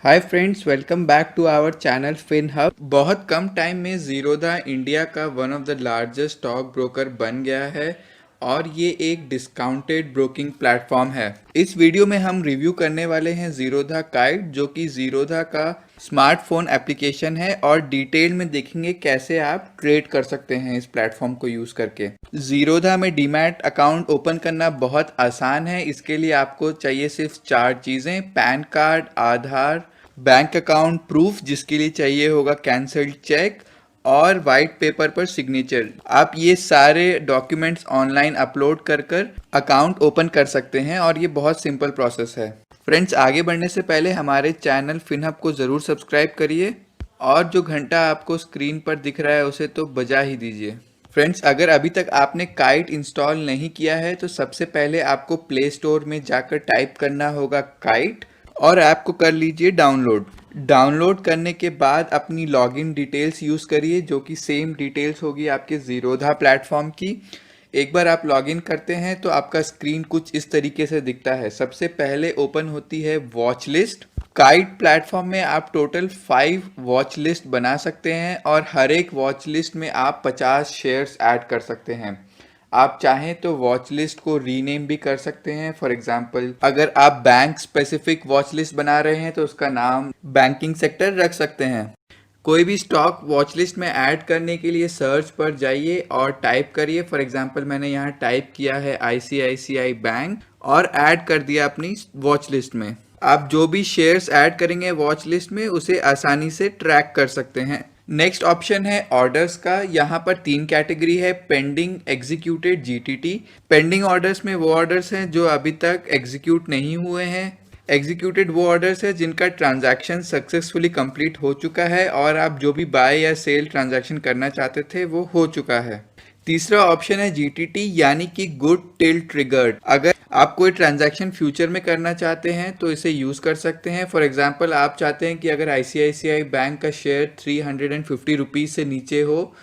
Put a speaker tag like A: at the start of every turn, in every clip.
A: Hi friends, welcome back to our channel Fin Hub. बहुत कम time में Zerodha India का one of the largest stock broker बन गया है और ये एक डिस्काउंटेड ब्रोकिंग प्लेटफॉर्म है। इस वीडियो में हम रिव्यू करने वाले हैं ज़ीरोधा काइट, जो कि ज़ीरोधा का स्मार्टफोन एप्लीकेशन है, और डिटेल में देखेंगे कैसे आप ट्रेड कर सकते हैं इस प्लेटफॉर्म को यूज़ करके। ज़ीरोधा में डीमैट अकाउंट ओपन करना बहुत आसान है। इसके लिए आपको चाहिए सिर्फ 4 चीज़ें: पैन कार्ड, आधार, बैंक अकाउंट प्रूफ जिसके लिए चाहिए होगा कैंसल्ड चेक, और वाइट पेपर पर सिग्नेचर। आप ये सारे डॉक्यूमेंट्स ऑनलाइन अपलोड कर कर अकाउंट ओपन कर सकते हैं और ये बहुत सिंपल प्रोसेस है। फ्रेंड्स, आगे बढ़ने से पहले हमारे चैनल फिनहब को ज़रूर सब्सक्राइब करिए और जो घंटा आपको स्क्रीन पर दिख रहा है उसे तो बजा ही दीजिए। फ्रेंड्स, अगर अभी तक आपने काइट इंस्टॉल नहीं किया है तो सबसे पहले आपको प्ले स्टोर में जाकर टाइप करना होगा काइट और ऐप को कर लीजिए डाउनलोड। डाउनलोड करने के बाद अपनी लॉगिन डिटेल्स यूज़ करिए, जो कि सेम डिटेल्स होगी आपके ज़ीरोधा प्लेटफॉर्म की। एक बार आप लॉगिन करते हैं तो आपका स्क्रीन कुछ इस तरीके से दिखता है। सबसे पहले ओपन होती है वॉच लिस्ट। काइट प्लेटफॉर्म में आप टोटल 5 वॉच लिस्ट बना सकते हैं और हर एक वॉच लिस्ट में आप 50 शेयर्स ऐड कर सकते हैं। आप चाहें तो वॉच लिस्ट को रीनेम भी कर सकते हैं। फॉर एग्जांपल, अगर आप बैंक स्पेसिफिक वॉच लिस्ट बना रहे हैं तो उसका नाम बैंकिंग सेक्टर रख सकते हैं। कोई भी स्टॉक वॉच लिस्ट में ऐड करने के लिए सर्च पर जाइए और टाइप करिए। फॉर एग्जांपल, मैंने यहाँ टाइप किया है ICICI बैंक और ऐड कर दिया अपनी वॉच लिस्ट में। आप जो भी शेयर्स ऐड करेंगे वॉच लिस्ट में उसे आसानी से ट्रैक कर सकते हैं। नेक्स्ट ऑप्शन है ऑर्डर्स का। यहाँ पर 3 कैटेगरी है: pending, executed, GTT। Pending orders में वो ऑर्डर्स हैं जो अभी तक एग्जीक्यूट नहीं हुए हैं। एग्जीक्यूटेड वो ऑर्डर्स है जिनका ट्रांजैक्शन सक्सेसफुली कंप्लीट हो चुका है और आप जो भी बाय या सेल ट्रांजैक्शन करना चाहते थे वो हो चुका है। तीसरा ऑप्शन है GTT, यानी कि गुड टिल ट्रिगर्ड। अगर आप कोई ट्रांजैक्शन फ्यूचर में करना चाहते हैं तो इसे यूज़ कर सकते हैं। फॉर एग्जांपल, आप चाहते हैं कि अगर ICICI बैंक का शेयर 350 रुपीज़ से नीचे हो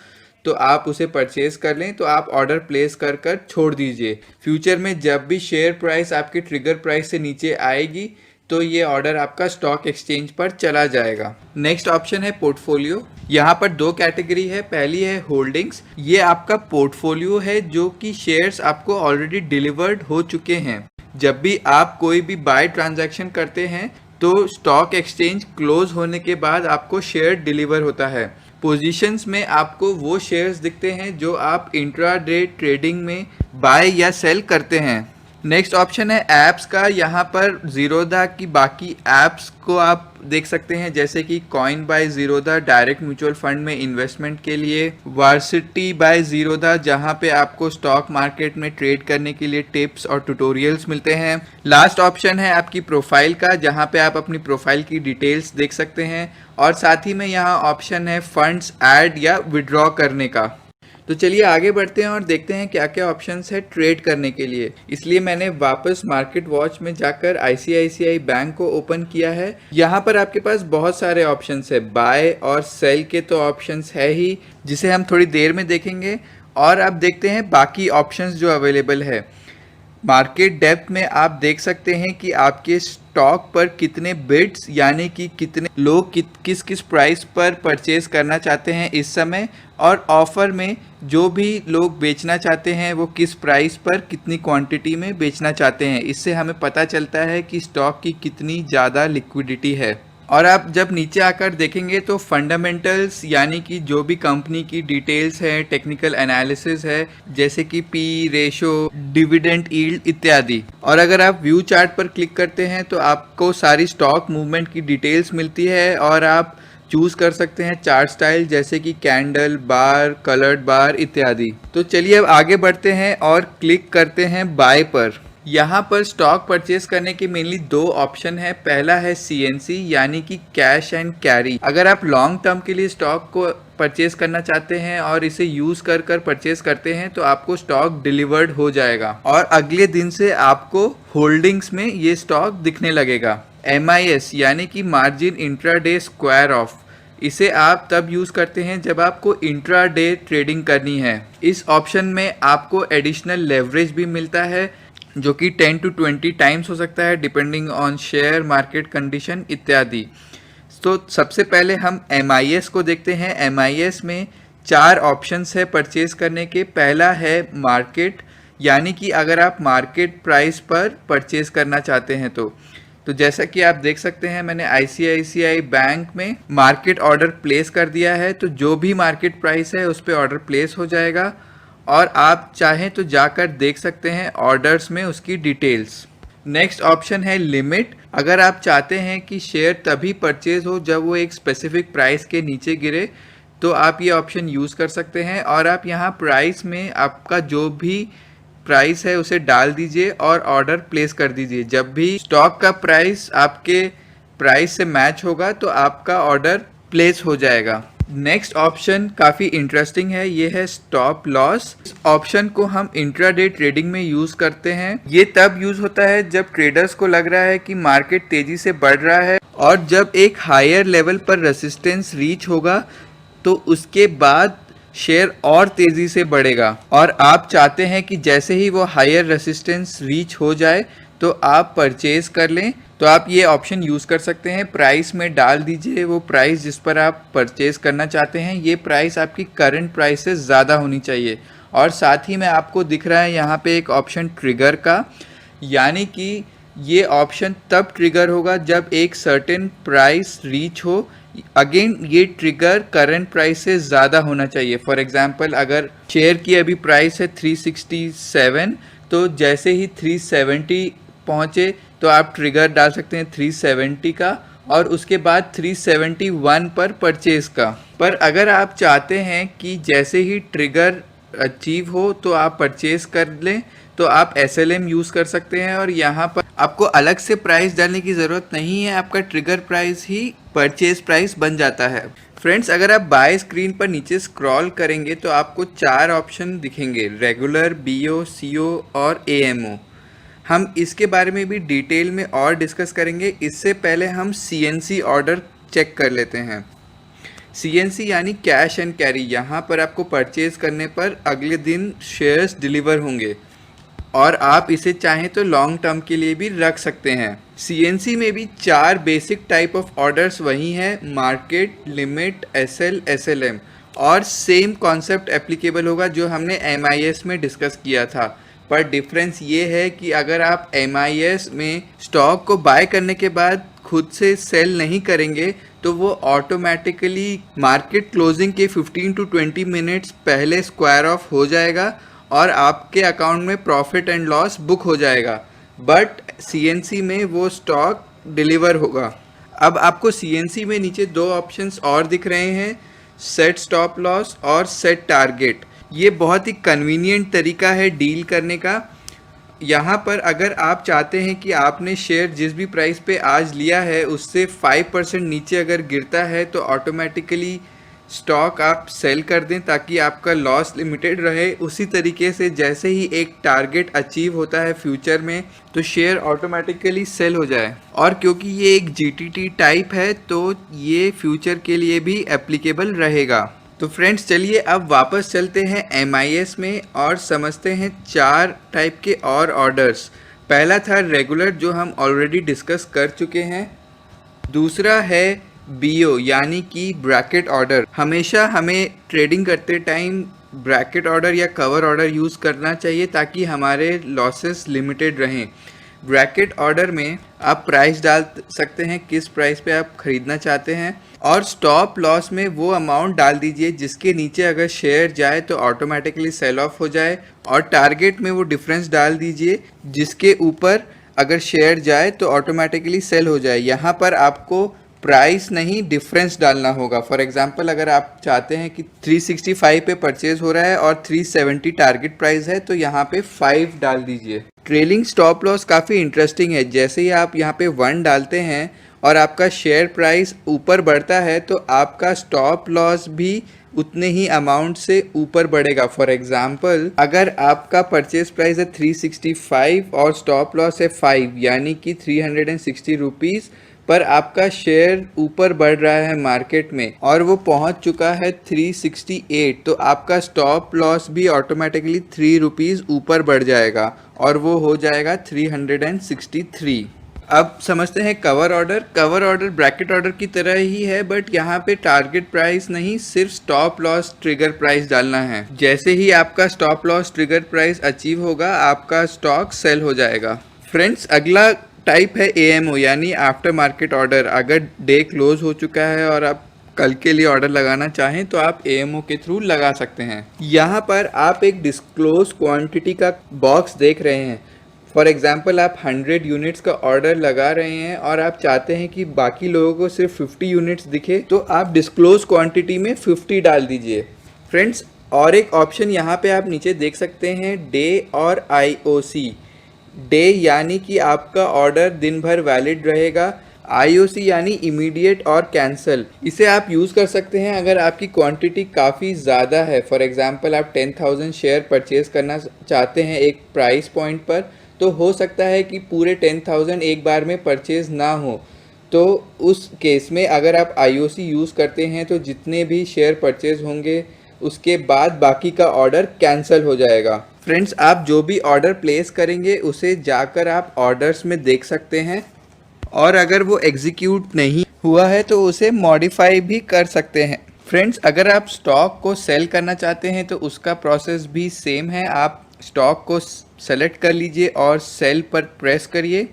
A: तो आप उसे परचेज कर लें, तो आप ऑर्डर प्लेस कर कर छोड़ दीजिए। फ्यूचर में जब भी शेयर प्राइस आपके ट्रिगर प्राइस से नीचे आएगी तो ये ऑर्डर आपका स्टॉक एक्सचेंज पर चला जाएगा। नेक्स्ट ऑप्शन है पोर्टफोलियो। यहाँ पर 2 कैटेगरी है। पहली है होल्डिंग्स। ये आपका पोर्टफोलियो है जो कि शेयर्स आपको ऑलरेडी डिलीवर्ड हो चुके हैं। जब भी आप कोई भी बाय ट्रांजैक्शन करते हैं तो स्टॉक एक्सचेंज क्लोज होने के बाद आपको शेयर डिलीवर होता है। पोजीशंस में आपको वो शेयर्स दिखते हैं जो आप इंट्राडे ट्रेडिंग में बाय या सेल करते हैं। नेक्स्ट ऑप्शन है ऐप्स का। यहाँ पर ज़ीरोधा की बाकी ऐप्स को आप देख सकते हैं, जैसे कि coin by Zerodha direct mutual fund में इन्वेस्टमेंट के लिए, वार्सिटी बाय ज़ीरोधा जहाँ पे आपको स्टॉक मार्केट में ट्रेड करने के लिए टिप्स और ट्यूटोरियल्स मिलते हैं। लास्ट ऑप्शन है आपकी प्रोफाइल का, जहाँ पे आप अपनी प्रोफाइल की डिटेल्स देख सकते हैं, और साथ ही में यहाँ ऑप्शन है फंड्स ऐड या विड्रॉ करने का। तो चलिए आगे बढ़ते हैं और देखते हैं क्या क्या ऑप्शंस है ट्रेड करने के लिए। इसलिए मैंने वापस मार्केट वॉच में जाकर ICICI बैंक को ओपन किया है। यहाँ पर आपके पास बहुत सारे ऑप्शंस है। बाय और सेल के तो ऑप्शंस है ही, जिसे हम थोड़ी देर में देखेंगे। और अब देखते हैं बाकी ऑप्शंस जो अवेलेबल है। मार्केट डेप्थ में आप देख सकते हैं कि आपके स्टॉक पर कितने बिड्स, यानी कि कितने लोग किस किस प्राइस पर परचेज करना चाहते हैं इस समय, और ऑफर में जो भी लोग बेचना चाहते हैं वो किस प्राइस पर कितनी क्वांटिटी में बेचना चाहते हैं। इससे हमें पता चलता है कि स्टॉक की कितनी ज़्यादा लिक्विडिटी है। और आप जब नीचे आकर देखेंगे तो फंडामेंटल्स, यानी कि जो भी कंपनी की डिटेल्स है, टेक्निकल एनालिसिस है, जैसे कि पी रेशो, डिविडेंड यील्ड इत्यादि। और अगर आप व्यू चार्ट पर क्लिक करते हैं तो आपको सारी स्टॉक मूवमेंट की डिटेल्स मिलती है और आप चूज कर सकते हैं चार्ट स्टाइल, जैसे कि कैंडल, बार, कलर्ड बार इत्यादि। तो चलिए अब आगे बढ़ते हैं और क्लिक करते हैं बाय पर। यहाँ पर स्टॉक परचेस करने के मेनली 2 ऑप्शन है। पहला है CNC, यानी कि कैश एंड कैरी। अगर आप लॉन्ग टर्म के लिए स्टॉक को परचेस करना चाहते हैं और इसे यूज कर कर परचेस करते हैं तो आपको स्टॉक डिलीवर्ड हो जाएगा और अगले दिन से आपको होल्डिंग्स में ये स्टॉक दिखने लगेगा। MIS, यानी कि मार्जिन इंट्राडे स्क्वायर ऑफ। इसे आप तब यूज़ करते हैं जब आपको इंट्राडे ट्रेडिंग करनी है। इस ऑप्शन में आपको एडिशनल लेवरेज भी मिलता है। जो कि 10 to 20 टाइम्स हो सकता है depending on share market condition इत्यादि। तो सबसे पहले हम MIS को देखते हैं। MIS में 4 ऑप्शंस है परचेज करने के। पहला है मार्केट, यानी कि अगर आप मार्केट प्राइस पर परचेज करना चाहते हैं तो जैसा कि आप देख सकते हैं मैंने ICICI बैंक में मार्केट ऑर्डर प्लेस कर दिया है, तो जो भी मार्केट प्राइस है उस पर ऑर्डर प्लेस हो जाएगा और आप चाहें तो जाकर देख सकते हैं ऑर्डर्स में उसकी डिटेल्स। नेक्स्ट ऑप्शन है लिमिट। अगर आप चाहते हैं कि शेयर तभी परचेज हो जब वो एक स्पेसिफिक प्राइस के नीचे गिरे तो आप ये ऑप्शन यूज़ कर सकते हैं और आप यहाँ प्राइस में आपका जो भी प्राइस है उसे डाल दीजिए और ऑर्डर प्लेस कर दीजिए। जब भी स्टॉक का प्राइस आपके प्राइस से मैच होगा तो आपका ऑर्डर प्लेस हो जाएगा। नेक्स्ट ऑप्शन काफ़ी इंटरेस्टिंग है, ये है स्टॉप लॉस। इस ऑप्शन को हम इंट्राडे ट्रेडिंग में यूज़ करते हैं। ये तब यूज़ होता है जब ट्रेडर्स को लग रहा है कि मार्केट तेज़ी से बढ़ रहा है और जब एक हायर लेवल पर रेसिस्टेंस रीच होगा तो उसके बाद शेयर और तेज़ी से बढ़ेगा और आप चाहते हैं कि जैसे ही वो हायर रेसिस्टेंस रीच हो जाए तो आप परचेज कर लें, तो आप ये ऑप्शन यूज़ कर सकते हैं। प्राइस में डाल दीजिए वो प्राइस जिस पर आप परचेज करना चाहते हैं। ये प्राइस आपकी करंट प्राइस से ज़्यादा होनी चाहिए। और साथ ही में आपको दिख रहा है यहाँ पे एक ऑप्शन ट्रिगर का, यानी कि ये ऑप्शन तब ट्रिगर होगा जब एक सर्टेन प्राइस रीच हो। अगेन ये ट्रिगर करंट प्राइस से ज़्यादा होना चाहिए। फॉर एग्जांपल अगर शेयर की अभी प्राइस है 367, तो जैसे ही 370 पहुँचे तो आप ट्रिगर डाल सकते हैं 370 का और उसके बाद 371 पर परचेज का। पर अगर आप चाहते हैं कि जैसे ही ट्रिगर अचीव हो तो आप परचेज कर लें तो आप SLM यूज़ कर सकते हैं और यहाँ पर आपको अलग से प्राइस डालने की ज़रूरत नहीं है, आपका ट्रिगर प्राइस ही परचेज प्राइस बन जाता है। फ्रेंड्स, अगर आप बाय स्क्रीन पर नीचे स्क्रॉल करेंगे तो आपको 4 ऑप्शन दिखेंगे, रेगुलर, BO, CO और AMO। हम इसके बारे में भी डिटेल में और डिस्कस करेंगे। इससे पहले हम CNC ऑर्डर चेक कर लेते हैं। CNC यानी कैश एंड कैरी। यहाँ पर आपको परचेज करने पर अगले दिन शेयर्स डिलीवर होंगे और आप इसे चाहें तो लॉन्ग टर्म के लिए भी रख सकते हैं। CNC में भी 4 बेसिक टाइप ऑफ ऑर्डर्स वही हैं, मार्केट, लिमिट, SL, SLM, और सेम कॉन्सेप्ट एप्लीकेबल होगा जो हमने MIS में डिस्कस किया था। पर डिफरेंस ये है कि अगर आप MIS में स्टॉक को बाय करने के बाद खुद से सेल नहीं करेंगे तो वो ऑटोमेटिकली मार्केट क्लोजिंग के 15 to 20 मिनट्स पहले स्क्वायर ऑफ हो जाएगा और आपके अकाउंट में प्रॉफिट एंड लॉस बुक हो जाएगा। बट CNC में वो स्टॉक डिलीवर होगा। अब आपको CNC में नीचे 2 ऑप्शंस और दिख रहे हैं, सेट स्टॉप लॉस और सेट टारगेट। ये बहुत ही कन्वीनियंट तरीका है डील करने का। यहाँ पर अगर आप चाहते हैं कि आपने शेयर जिस भी प्राइस पे आज लिया है उससे 5% नीचे अगर गिरता है तो ऑटोमेटिकली स्टॉक आप सेल कर दें ताकि आपका लॉस लिमिटेड रहे। उसी तरीके से जैसे ही एक टारगेट अचीव होता है फ्यूचर में तो शेयर ऑटोमेटिकली सेल हो जाए। और क्योंकि ये एक GTT टाइप है तो ये फ्यूचर के लिए भी एप्लीकेबल रहेगा। तो फ्रेंड्स, चलिए अब वापस चलते हैं MIS में और समझते हैं 4 टाइप के और ऑर्डर्स। पहला था रेगुलर जो हम ऑलरेडी डिस्कस कर चुके हैं। दूसरा है BO यानी कि ब्रैकेट ऑर्डर। हमेशा हमें ट्रेडिंग करते टाइम ब्रैकेट ऑर्डर या कवर ऑर्डर यूज़ करना चाहिए ताकि हमारे लॉसेस लिमिटेड रहें। ब्रैकेट ऑर्डर में आप प्राइस डाल सकते हैं किस प्राइस पे आप ख़रीदना चाहते हैं और स्टॉप लॉस में वो अमाउंट डाल दीजिए जिसके नीचे अगर शेयर जाए तो ऑटोमेटिकली सेल ऑफ हो जाए, और टारगेट में वो डिफरेंस डाल दीजिए जिसके ऊपर अगर शेयर जाए तो ऑटोमेटिकली सेल हो जाए। यहाँ पर आपको प्राइस नहीं डिफरेंस डालना होगा। फॉर एग्जांपल अगर आप चाहते हैं कि 365 पे परचेज हो रहा है और 370 टारगेट प्राइस है तो यहाँ पे 5 डाल दीजिए। ट्रेलिंग स्टॉप लॉस काफ़ी इंटरेस्टिंग है। जैसे ही आप यहाँ पे 1 डालते हैं और आपका शेयर प्राइस ऊपर बढ़ता है तो आपका स्टॉप लॉस भी उतने ही अमाउंट से ऊपर बढ़ेगा। फॉर एग्जांपल अगर आपका परचेज प्राइस है 365 और स्टॉप लॉस है 5 यानी कि 360 रुपीज़, पर आपका शेयर ऊपर बढ़ रहा है मार्केट में और वो पहुंच चुका है 368, तो आपका स्टॉप लॉस भी ऑटोमेटिकली 3 रुपीज़ ऊपर बढ़ जाएगा और वो हो जाएगा 363। अब समझते हैं cover order. Cover order bracket order की तरह ही है, बट यहाँ पे टारगेट प्राइस नहीं, सिर्फ स्टॉप लॉस ट्रिगर प्राइस डालना है। जैसे ही आपका stop loss trigger price achieve होगा, आपका स्टॉक सेल हो जाएगा। फ्रेंड्स, अगला टाइप है AMO यानी आफ्टर मार्केट ऑर्डर। अगर डे क्लोज हो चुका है और आप कल के लिए ऑर्डर लगाना चाहें तो आप AMO के थ्रू लगा सकते हैं। यहाँ पर आप एक डिस्क्लोज क्वांटिटी का बॉक्स देख रहे हैं। फॉर एग्जाम्पल, आप 100 यूनिट्स का ऑर्डर लगा रहे हैं और आप चाहते हैं कि बाकी लोगों को सिर्फ 50 यूनिट्स दिखे, तो आप डिस्क्लोज क्वांटिटी में 50 डाल दीजिए। फ्रेंड्स, और एक ऑप्शन यहाँ पे आप नीचे देख सकते हैं, डे और IOC। डे यानी कि आपका ऑर्डर दिन भर वैलिड रहेगा, IOC यानी इमीडिएट और कैंसल। इसे आप यूज़ कर सकते हैं अगर आपकी क्वांटिटी काफ़ी ज़्यादा है। फॉर एग्जांपल, आप 10,000 शेयर परचेज़ करना चाहते हैं एक प्राइस पॉइंट पर, तो हो सकता है कि पूरे 10,000 एक बार में परचेज़ ना हो। तो उस केस में अगर आप IOC यूज़ करते हैं तो जितने भी शेयर परचेज़ होंगे उसके बाद बाकी का ऑर्डर कैंसिल हो जाएगा। फ्रेंड्स, आप जो भी ऑर्डर प्लेस करेंगे उसे जाकर आप ऑर्डर्स में देख सकते हैं और अगर वो एग्जीक्यूट नहीं हुआ है तो उसे मॉडिफाई भी कर सकते हैं। फ्रेंड्स, अगर आप स्टॉक को सेल करना चाहते हैं तो उसका प्रोसेस भी सेम है। आप स्टॉक को सेलेक्ट कर लीजिए और सेल पर प्रेस करिए,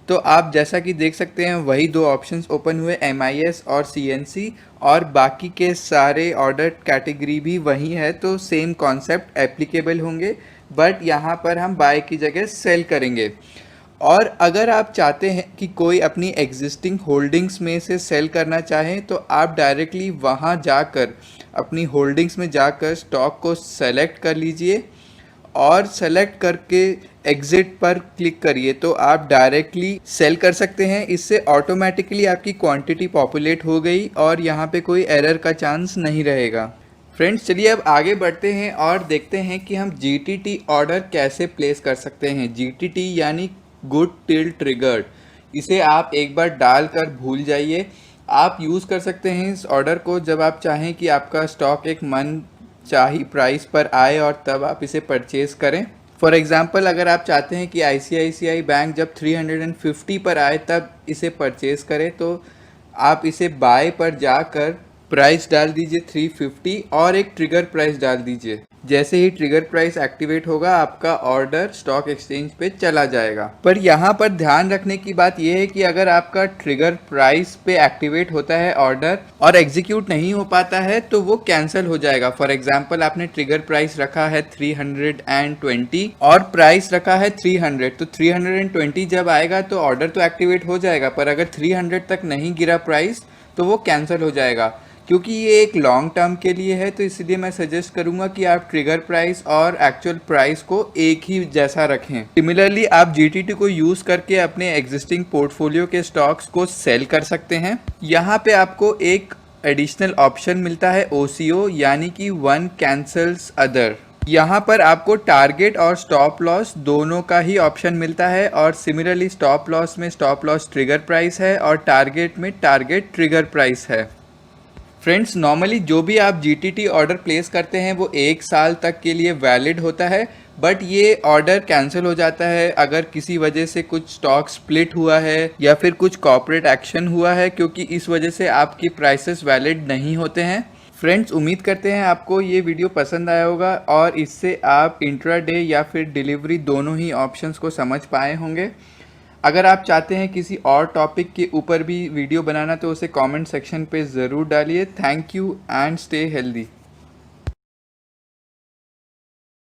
A: तो आप जैसा कि देख सकते हैं वही दो ऑप्शंस ओपन हुए, MIS और CNC, और बाकी के सारे ऑर्डर कैटेगरी भी वही है, तो सेम कॉन्सेप्ट एप्लीकेबल होंगे, बट यहाँ पर हम बाय की जगह सेल करेंगे। और अगर आप चाहते हैं कि कोई अपनी एग्जिस्टिंग होल्डिंग्स में से सेल करना चाहें तो आप डायरेक्टली वहाँ जाकर अपनी होल्डिंग्स में जाकर स्टॉक को सेलेक्ट कर लीजिए और सेलेक्ट करके एग्जिट पर क्लिक करिए, तो आप डायरेक्टली सेल कर सकते हैं। इससे ऑटोमेटिकली आपकी क्वांटिटी पॉपुलेट हो गई और यहाँ पे कोई एरर का चांस नहीं रहेगा। फ्रेंड्स, चलिए अब आगे बढ़ते हैं और देखते हैं कि हम GTT ऑर्डर कैसे प्लेस कर सकते हैं। GTT यानी गुड टिल ट्रिगर्ड। इसे आप एक बार डालकर भूल जाइए। आप यूज़ कर सकते हैं इस ऑर्डर को जब आप चाहें कि आपका स्टॉक एक मन चाही प्राइस पर आए और तब आप इसे परचेज़ करें। फॉर एग्ज़ाम्पल, अगर आप चाहते हैं कि ICICI बैंक जब 350 पर आए तब इसे परचेज़ करें, तो आप इसे बाय पर जाकर प्राइस डाल दीजिए 350 और एक ट्रिगर प्राइस डाल दीजिए। जैसे ही ट्रिगर प्राइस एक्टिवेट होगा आपका ऑर्डर स्टॉक एक्सचेंज पे चला जाएगा। पर यहाँ पर ध्यान रखने की बात यह है कि अगर आपका ट्रिगर प्राइस पे एक्टिवेट होता है ऑर्डर और एग्जीक्यूट नहीं हो पाता है तो वो कैंसिल हो जाएगा। फॉर एग्जांपल, आपने ट्रिगर प्राइस रखा है 320 और प्राइस रखा है 300, तो 320 जब आएगा तो ऑर्डर तो एक्टिवेट हो जाएगा, पर अगर 300 तक नहीं गिरा प्राइस तो वो कैंसिल हो जाएगा। क्योंकि ये एक लॉन्ग टर्म के लिए है तो इसलिए मैं सजेस्ट करूंगा कि आप ट्रिगर प्राइस और एक्चुअल प्राइस को एक ही जैसा रखें। सिमिलरली, आप GTT को यूज़ करके अपने एग्जिस्टिंग पोर्टफोलियो के स्टॉक्स को सेल कर सकते हैं। यहाँ पे आपको एक एडिशनल ऑप्शन मिलता है OCO यानी कि वन कैंसल्स अदर। यहाँ पर आपको टारगेट और स्टॉप लॉस दोनों का ही ऑप्शन मिलता है और सिमिलरली स्टॉप लॉस में स्टॉप लॉस ट्रिगर प्राइस है और टारगेट में टारगेट ट्रिगर प्राइस है। फ्रेंड्स, नॉर्मली जो भी आप GTT ऑर्डर प्लेस करते हैं वो 1 साल तक के लिए वैलिड होता है, बट ये ऑर्डर कैंसिल हो जाता है अगर किसी वजह से कुछ स्टॉक स्प्लिट हुआ है या फिर कुछ कॉर्पोरेट एक्शन हुआ है, क्योंकि इस वजह से आपकी प्राइसेस वैलिड नहीं होते हैं। फ्रेंड्स, उम्मीद करते हैं आपको ये वीडियो पसंद आया होगा और इससे आप इंट्राडे या फिर डिलीवरी दोनों ही ऑप्शंस को समझ पाए होंगे। अगर आप चाहते हैं किसी और टॉपिक के ऊपर भी वीडियो बनाना तो उसे कमेंट सेक्शन पे ज़रूर डालिए। Thank you and stay healthy.